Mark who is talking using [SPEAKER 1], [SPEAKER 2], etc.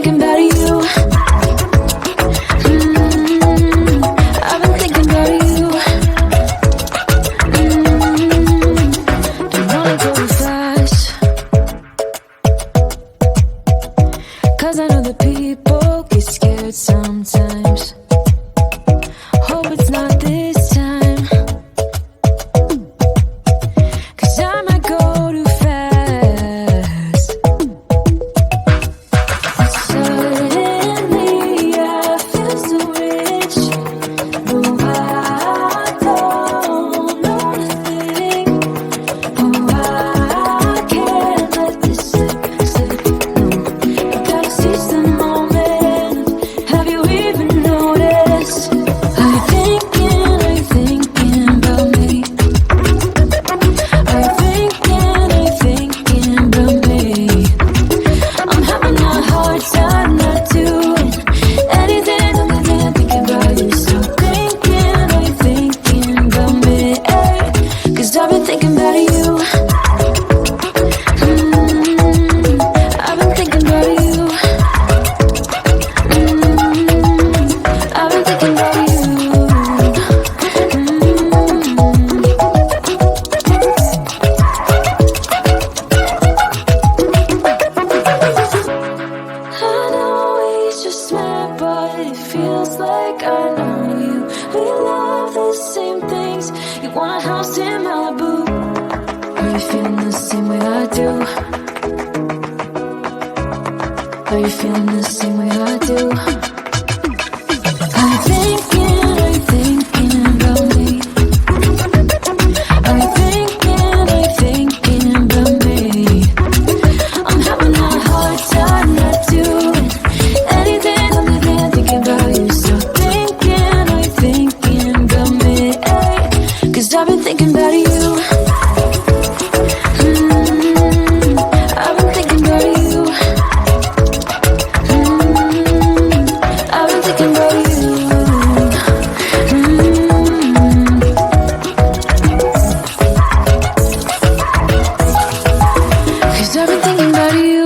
[SPEAKER 1] thinking about you. I've been thinking about you. Don't wanna go fast, 'cause I know that people get scared sometimes. Hope it's not this time, 'cause I might go too fast. Suddenly I feel so rich, no, I don't know nothing. Oh, I can't let this slip, no. I gotta seize the moment. Have you even noticed? Are you thinking about me? Are you thinking about me? I'm having a hard time not doing anything other than thinking about you. So are you thinking about me? 'Cause I've been thinking about you. I've been thinking about you. I've been thinking about you. I know we just met, but it feels like I know you. We love the same things. You want a house in Malibu. Are you feeling the same way I do? Are you feeling the same way I do? Are you thinking about me? Are you thinking about me? I'm having a hard time not doing anything other than thinking about you. So are you thinking about me? 'Cause I've been thinking about you. I've been thinking about you. I've been thinking about you. Cause I've been thinking about you.